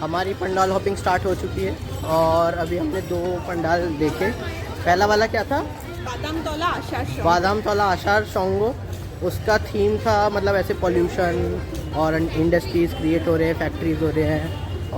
हमारी pandal hopping start हो चुकी है और अभी हमने 2 पंडाल देखे। पहला वाला क्या था? बादाम तोला आषाढ़ शोंगो। उसका थीम था मतलब ऐसे पॉल्यूशन और इंडस्ट्रीज़ क्रिएट हो रहे हैं, फैक्ट्रीज हो रहे हैं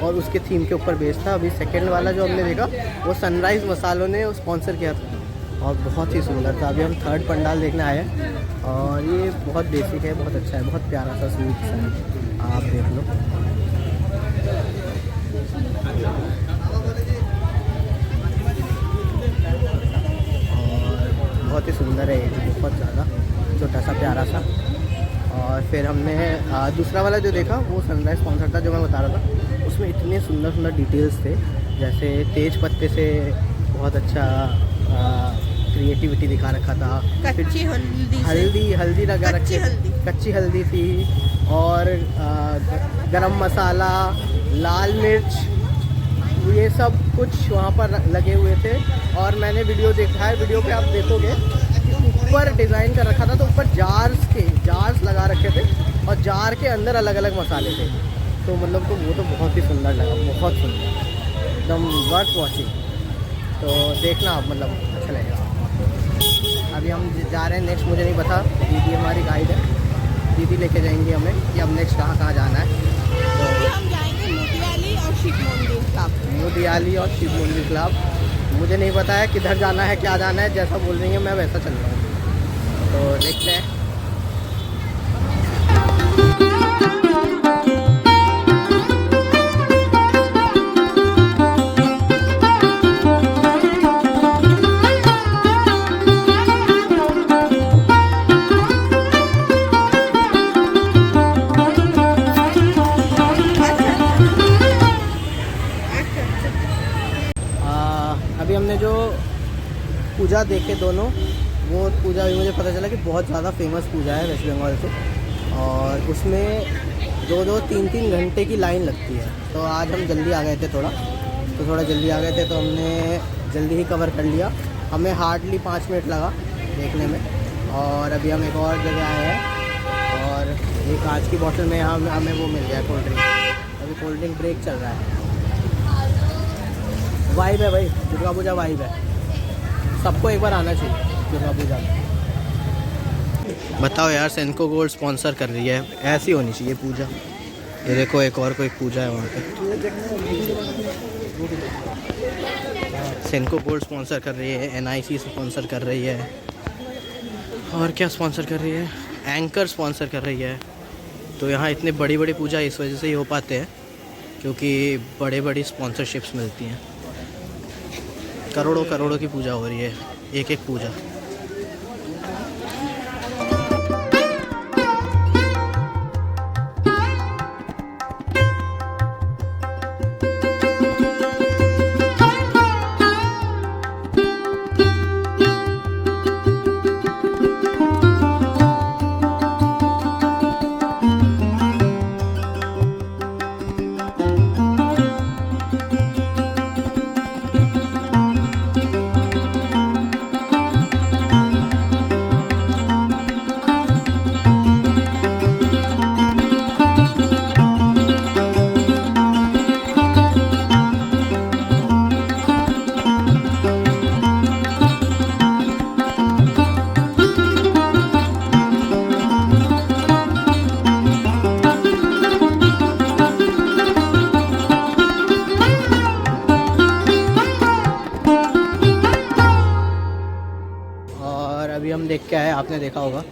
और उसके थीम के ऊपर बेस्ड था। अभी सेकेंड वाला जो हमने देखा वो सनराइज़ मसालों ने स्पॉन्सर किया था और बहुत ही सुंदर था। अभी हम थर्ड पंडाल देखने आए हैं और ये बहुत बेसिक है, बहुत अच्छा है, बहुत प्यारा सा स्वीट सा है, आप देख लो। और बहुत ही सुंदर है, ये बहुत ज़्यादा छोटा सा प्यारा सा। और फिर हमने दूसरा वाला जो देखा वो सनराइज स्पॉन्सर था, जो मैं बता रहा था। उसमें इतने सुंदर सुंदर डिटेल्स थे, जैसे तेज पत्ते से बहुत अच्छा क्रिएटिविटी दिखा रखा था। कच्ची हल्दी लगा रखी, कच्ची हल्दी थी और गरम मसाला, लाल मिर्च, ये सब कुछ वहाँ पर लगे हुए थे। और मैंने वीडियो देखा है, वीडियो पे आप देखोगे ऊपर डिज़ाइन कर रखा था, तो ऊपर जार्स लगा रखे थे और जार के अंदर अलग अलग मसाले थे। तो मतलब तो वो तो बहुत ही सुंदर लगा, बहुत सुंदर, एकदम वर्थ वॉचिंग। तो देखना आप, मतलब अच्छा लगेगा। अभी हम जा रहे हैं नेक्स्ट, मुझे नहीं पता, दीदी हमारी गाइड है, दीदी लेके जाएंगे हमें कि अब नेक्स्ट कहाँ जाना है। तो हम जाएंगे मुदियाली और शिव मंदिर क्लब। मुदियाली और शिव मंदिर क्लब, मुझे नहीं पता है किधर जाना है, क्या जाना है, जैसा बोल रही है मैं वैसा चल रहा हूँ। तो देखते हैं। अभी हमने जो पूजा देखे दोनों, वो पूजा भी मुझे पता चला कि बहुत ज़्यादा फेमस पूजा है वेस्ट बंगाल से, और उसमें 2-2, 3-3 घंटे की लाइन लगती है। तो आज हम जल्दी आ गए थे, थोड़ा जल्दी आ गए थे, तो हमने जल्दी ही कवर कर लिया। हमें हार्डली 5 मिनट लगा देखने में। और अभी हम एक और जगह आए हैं और एक कांच की बोतल में हमें वो मिल गया कोल्ड ड्रिंक। अभी कोल्ड ड्रिंक ब्रेक चल रहा है। वाइब है भाई, दुर्गा पूजा वाइब है, सबको एक बार आना चाहिए दुर्गा पूजा। बताओ यार, सेनको गोल्ड स्पॉन्सर कर रही है, ऐसी होनी चाहिए पूजा। ये देखो एक और कोई पूजा है वहाँ पे, सेनको गोल्ड स्पॉन्सर कर रही है, NIC स्पॉन्सर कर रही है, और क्या स्पॉन्सर कर रही है, एंकर स्पॉन्सर कर रही है। तो यहाँ इतने बड़ी बड़ी पूजा इस वजह से ही हो पाते हैं क्योंकि बड़ी स्पॉन्सरशिप्स मिलती हैं। करोड़ों की पूजा हो रही है, एक पूजा। हम देख के आए, आपने देखा होगा,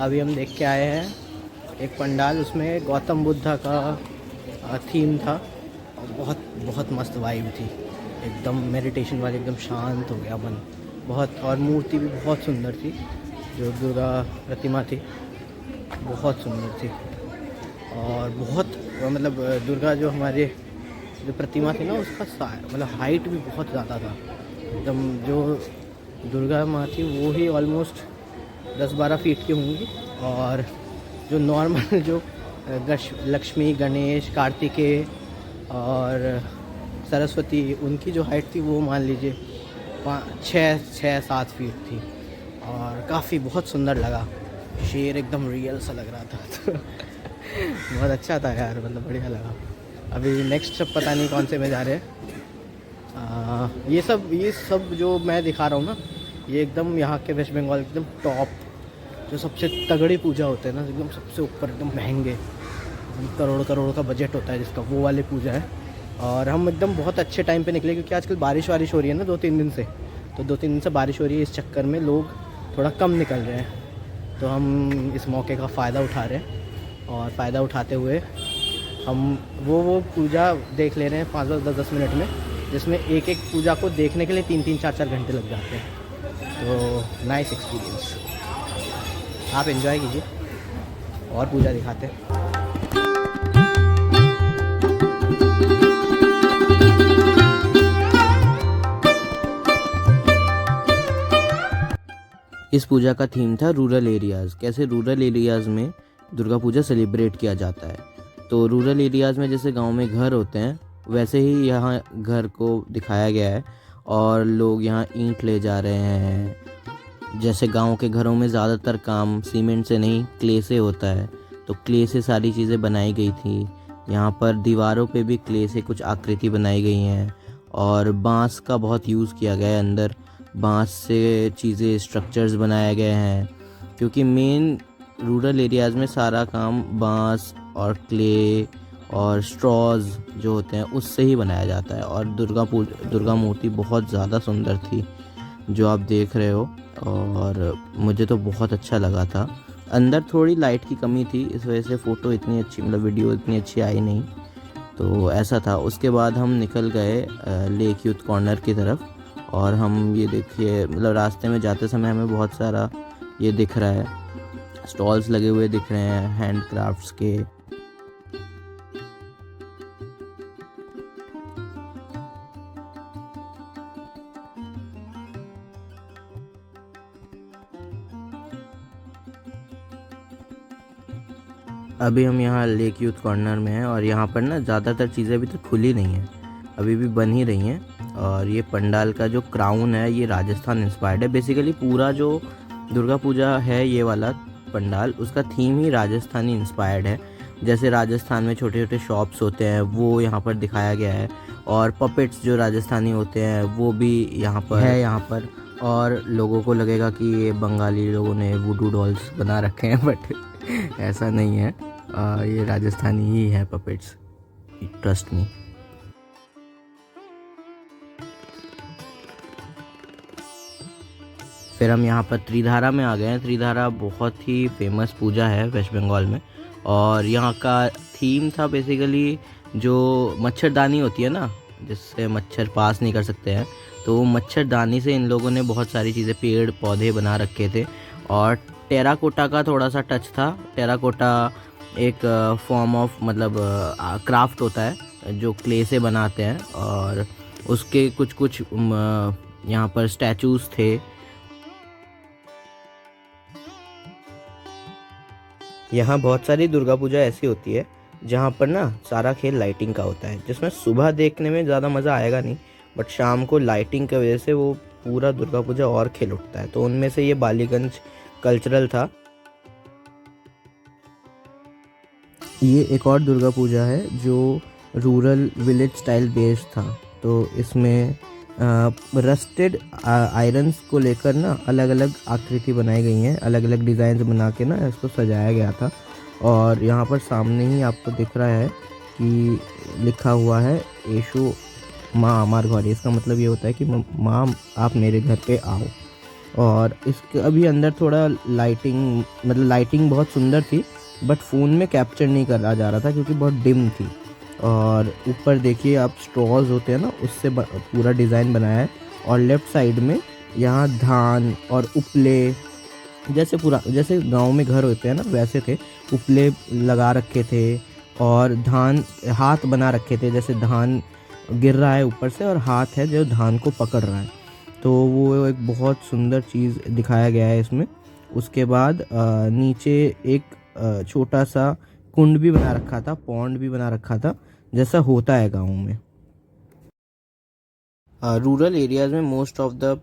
अभी हम देख के आए हैं एक पंडाल, उसमें गौतम बुद्धा का थीम था और बहुत बहुत मस्त वाइब थी, एकदम मेडिटेशन वाली, एकदम शांत हो गया मन बहुत। और मूर्ति भी बहुत सुंदर थी, जो दुर्गा प्रतिमा थी बहुत सुंदर थी। और बहुत मतलब दुर्गा जो हमारे जो प्रतिमा थी ना, उसका मतलब हाइट भी बहुत ज़्यादा था एकदम। जो दुर्गा माँ थी वो ही ऑलमोस्ट 10-12 फीट की होंगी, और जो नॉर्मल जो लक्ष्मी, गणेश, कार्तिकेय और सरस्वती, उनकी जो हाइट थी वो मान लीजिए 6-7 फीट थी। और काफ़ी बहुत सुंदर लगा, शेर एकदम रियल सा लग रहा था तो बहुत अच्छा था यार, मतलब बढ़िया लगा। अभी नेक्स्ट पता नहीं कौन से में जा रहे हैं। ये सब जो मैं दिखा रहा हूँ ना, ये एकदम यहाँ के वेस्ट बंगाल एकदम टॉप, जो सबसे तगड़ी पूजा होते हैं ना, एकदम सबसे ऊपर, एकदम महंगे, करोड़ का बजट होता है जिसका, वो वाली पूजा है। और हम एकदम बहुत अच्छे टाइम पे निकले, क्योंकि आजकल बारिश हो रही है ना 2-3 दिन से, तो 2-3 दिन से बारिश हो रही है, इस चक्कर में लोग थोड़ा कम निकल रहे हैं। तो हम इस मौके का फ़ायदा उठा रहे हैं, और फ़ायदा उठाते हुए हम वो पूजा देख ले रहे हैं 5-10 मिनट में, जिसमें एक पूजा को देखने के लिए 3-3, 4-4 घंटे लग जाते हैं। तो नाइस एक्सपीरियंस, आप एंजॉय कीजिए और पूजा दिखाते हैं। इस पूजा का थीम था रूरल एरियाज़, कैसे रूरल एरियाज़ में दुर्गा पूजा सेलिब्रेट किया जाता है। तो रूरल एरियाज़ में जैसे गांव में घर होते हैं, वैसे ही यहाँ घर को दिखाया गया है, और लोग यहाँ ईंट ले जा रहे हैं। जैसे गांव के घरों में ज़्यादातर काम सीमेंट से नहीं, क्ले से होता है, तो क्ले से सारी चीज़ें बनाई गई थी। यहाँ पर दीवारों पे भी क्ले से कुछ आकृति बनाई गई हैं, और बांस का बहुत यूज़ किया गया है, अंदर बांस से चीज़ें, स्ट्रक्चर्स बनाए गए हैं, क्योंकि मेन रूरल एरियाज़ में सारा काम बांस और क्ले और स्ट्रॉज जो होते हैं उससे ही बनाया जाता है। और दुर्गा मूर्ति बहुत ज़्यादा सुंदर थी जो आप देख रहे हो, और मुझे तो बहुत अच्छा लगा था। अंदर थोड़ी लाइट की कमी थी, इस वजह से फ़ोटो इतनी अच्छी, मतलब वीडियो इतनी अच्छी आई नहीं, तो ऐसा था। उसके बाद हम निकल गए लेक यूथ कॉर्नर की तरफ, और हम ये देखिए, मतलब रास्ते में जाते समय हमें बहुत सारा ये दिख रहा है, स्टॉल्स लगे हुए दिख रहे हैं हैंड क्राफ्ट्स के। अभी हम यहाँ लेक यूथ कॉर्नर में हैं, और यहाँ पर ना ज़्यादातर चीज़ें अभी तक खुली नहीं हैं, अभी भी बन ही रही हैं। और ये पंडाल का जो क्राउन है, ये राजस्थान इंस्पायर्ड है। बेसिकली पूरा जो दुर्गा पूजा है, ये वाला पंडाल, उसका थीम ही राजस्थानी इंस्पायर्ड है। जैसे राजस्थान में छोटे छोटे शॉप्स होते हैं, वो यहाँ पर दिखाया गया है, और पपेट्स जो राजस्थानी होते हैं वो भी यहाँ पर है यहाँ पर। और लोगों को लगेगा कि ये बंगाली लोगों ने वुडू डॉल्स बना रखे हैं, बट ऐसा नहीं है, ये राजस्थानी ही है पपेट्स, ट्रस्ट मी। फिर हम यहाँ पर त्रिधारा में आ गए हैं। त्रिधारा बहुत ही फेमस पूजा है वेस्ट बंगाल में, और यहाँ का थीम था बेसिकली जो मच्छरदानी होती है ना, जिससे मच्छर पास नहीं कर सकते हैं, तो वो मच्छरदानी से इन लोगों ने बहुत सारी चीज़ें, पेड़ पौधे बना रखे थे। और टेराकोटा का थोड़ा सा टच था। टेराकोटा एक फॉर्म ऑफ, मतलब क्राफ्ट होता है जो क्ले से बनाते हैं, और उसके कुछ यहाँ पर स्टैचूज़ थे। यहाँ बहुत सारी दुर्गा पूजा ऐसी होती है जहाँ पर ना सारा खेल लाइटिंग का होता है, जिसमें सुबह देखने में ज़्यादा मज़ा आएगा नहीं, बट शाम को लाइटिंग की वजह से वो पूरा दुर्गा पूजा और खेल उठता है। तो उनमें से ये बालीगंज कल्चरल था। ये एक और दुर्गा पूजा है जो रूरल विलेज स्टाइल बेस्ड था। तो इसमें रस्टेड आयरन्स को लेकर ना अलग अलग आकृति बनाई गई हैं, अलग अलग डिज़ाइन बना के ना इसको सजाया गया था। और यहाँ पर सामने ही आपको दिख रहा है कि लिखा हुआ है यीशु माँ हमार घर। इसका मतलब ये होता है कि माँ आप मेरे घर पे आओ। और इसके अभी अंदर थोड़ा लाइटिंग, मतलब लाइटिंग बहुत सुंदर थी, बट फ़ोन में कैप्चर नहीं करा जा रहा था क्योंकि बहुत डिम थी। और ऊपर देखिए आप, स्ट्रॉज होते हैं ना, उससे पूरा डिज़ाइन बनाया है। और लेफ़्ट साइड में यहाँ धान और उपले, जैसे गांव में घर होते हैं ना, वैसे थे। उपले लगा रखे थे और धान, हाथ बना रखे थे, जैसे धान गिर रहा है ऊपर से और हाथ है जो धान को पकड़ रहा है। तो वो एक बहुत सुंदर चीज़ दिखाया गया है इसमें। उसके बाद नीचे एक छोटा सा कुंड भी बना रखा था, पॉन्ड भी बना रखा था, जैसा होता है गाँव में। रूरल एरियाज़ में मोस्ट ऑफ द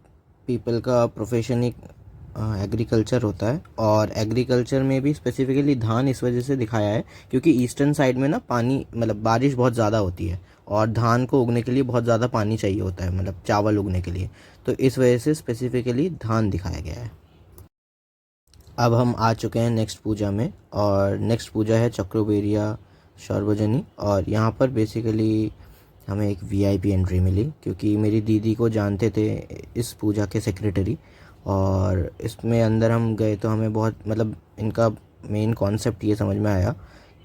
पीपल का प्रोफेशन ही एग्रीकल्चर होता है। और एग्रीकल्चर में भी स्पेसिफिकली धान इस वजह से दिखाया है क्योंकि ईस्टर्न साइड में ना पानी, मतलब बारिश बहुत ज़्यादा होती है और धान को उगने के लिए बहुत ज़्यादा पानी चाहिए होता है, मतलब चावल उगने के लिए। तो इस वजह से स्पेसिफिकली धान दिखाया गया है। अब हम आ चुके हैं नेक्स्ट पूजा में, और नेक्स्ट पूजा है चक्रोबेरिया सार्वजनी। और यहाँ पर बेसिकली हमें एक वीआईपी एंट्री मिली क्योंकि मेरी दीदी को जानते थे इस पूजा के सेक्रेटरी। और इसमें अंदर हम गए तो हमें बहुत, मतलब इनका मेन कॉन्सेप्ट ये समझ में आया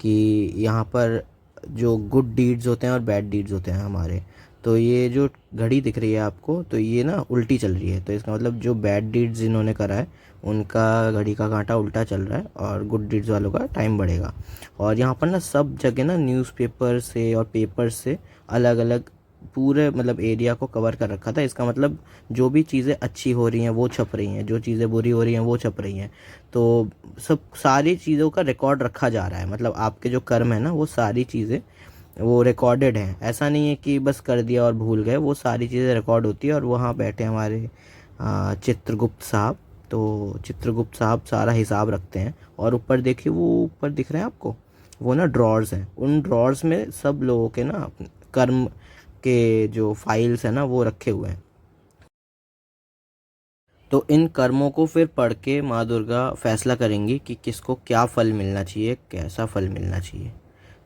कि यहाँ पर जो गुड डीड्स होते हैं और बैड डीड्स होते हैं हमारे, तो ये जो घड़ी दिख रही है आपको, तो ये ना उल्टी चल रही है। तो इसका मतलब जो बैड डीड्स इन्होंने करा है उनका घड़ी का कांटा उल्टा चल रहा है और गुड डीड्स वालों का टाइम बढ़ेगा। और यहाँ पर ना सब जगह ना न्यूज़पेपर से और पेपर से अलग अलग पूरे, मतलब एरिया को कवर कर रखा था। इसका मतलब जो भी चीज़ें अच्छी हो रही हैं वो छप रही हैं, जो चीज़ें बुरी हो रही हैं वो छप रही हैं। तो सब सारी चीज़ों का रिकॉर्ड रखा जा रहा है, मतलब आपके जो कर्म है ना वो सारी चीज़ें वो रिकॉर्डेड हैं। ऐसा नहीं है कि बस कर दिया और भूल गए, वो सारी चीज़ें रिकॉर्ड होती है। और वहाँ बैठे हमारे चित्रगुप्त साहब, तो चित्रगुप्त साहब सारा हिसाब रखते हैं। और ऊपर देखिए, वो ऊपर दिख रहे हैं आपको, वो ना ड्रॉर्स हैं। उन ड्रॉर्स में सब लोगों के ना कर्म के जो फाइल्स हैं ना वो रखे हुए हैं। तो इन कर्मों को फिर पढ़ के माँ दुर्गा फैसला करेंगी कि किसको क्या फल मिलना चाहिए, कैसा फल मिलना चाहिए।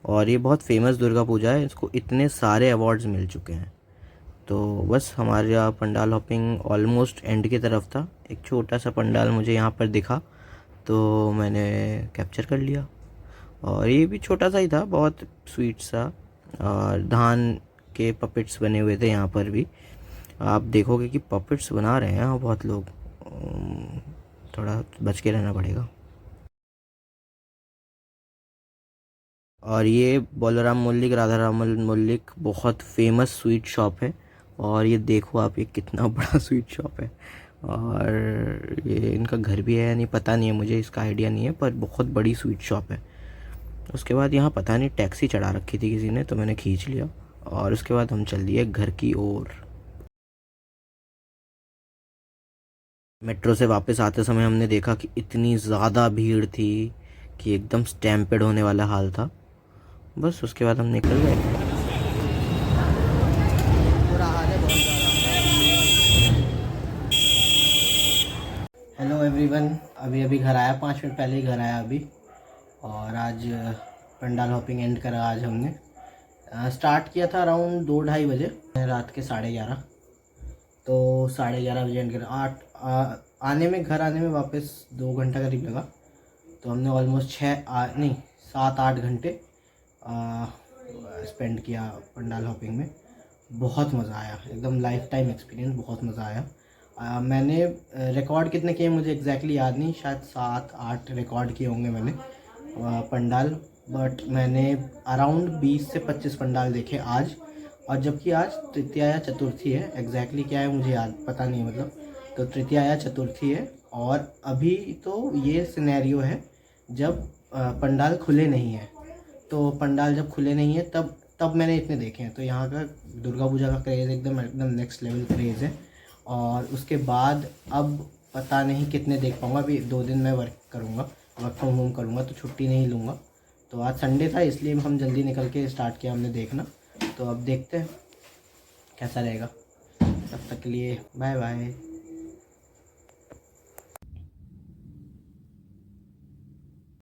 और ये बहुत फेमस दुर्गा पूजा है, इसको इतने सारे अवार्ड्स मिल चुके हैं। तो बस हमारा पंडाल हॉपिंग ऑलमोस्ट एंड की तरफ था। एक छोटा सा पंडाल मुझे यहाँ पर दिखा तो मैंने कैप्चर कर लिया। और ये भी छोटा सा ही था, बहुत स्वीट सा। और धान के पपेट्स बने हुए थे यहाँ पर भी। आप देखोगे कि पपेट्स बना रहे हैं यहाँ बहुत लोग, थोड़ा बच के रहना पड़ेगा। और ये बलराम मल्लिक, राधा राम मल्लिक बहुत फेमस स्वीट शॉप है। और ये देखो आप, ये कितना बड़ा स्वीट शॉप है। और ये इनका घर भी है या नहीं पता नहीं है, मुझे इसका आइडिया नहीं है, पर बहुत बड़ी स्वीट शॉप है। उसके बाद यहाँ पता नहीं टैक्सी चढ़ा रखी थी किसी ने, तो मैंने खींच लिया। और उसके बाद हम चल दिए घर की ओर। मेट्रो से वापस आते समय हमने देखा कि इतनी ज़्यादा भीड़ थी कि एकदम स्टैम्पेड होने वाला हाल था। बस उसके बाद हम निकल गए। बुरा हाल है बहुत ज़्यादा। हेलो एवरीवन, अभी अभी घर आया, 5 मिनट पहले ही घर आया अभी। और आज पंडाल हॉपिंग एंड करा आज हमने। स्टार्ट किया था अराउंड 2-2:30 बजे, रात के 11:30। तो 11:30 बजे एंड करा। आने में, घर आने में वापस 2 घंटा करीब लगा। तो हमने ऑलमोस्ट 7-8 घंटे स्पेंड किया पंडाल हॉपिंग में। बहुत मज़ा आया, एकदम लाइफ टाइम एक्सपीरियंस, बहुत मज़ा आया। मैंने रिकॉर्ड कितने किए मुझे एग्जैक्टली याद नहीं, शायद 7-8 रिकॉर्ड किए होंगे मैंने पंडाल। बट मैंने अराउंड 20 से 25 पंडाल देखे आज। और जबकि आज तृतीया या चतुर्थी है, एग्जैक्टली क्या है मुझे याद पता नहीं, मतलब तो तृतीया या चतुर्थी है। और अभी तो ये सिनेरियो है जब पंडाल खुले नहीं है। तो पंडाल जब खुले नहीं है तब मैंने इतने देखे हैं। तो यहाँ का दुर्गा पूजा का क्रेज़ एकदम नेक्स्ट लेवल क्रेज़ है। और उसके बाद अब पता नहीं कितने देख पाऊँगा। अभी 2 दिन मैं वर्क फ्रॉम होम करूँगा, तो छुट्टी नहीं लूँगा। तो आज संडे था इसलिए हम जल्दी निकल के स्टार्ट किया हमने देखना। तो अब देखते हैं कैसा रहेगा। तब तक के लिए बाय बाय।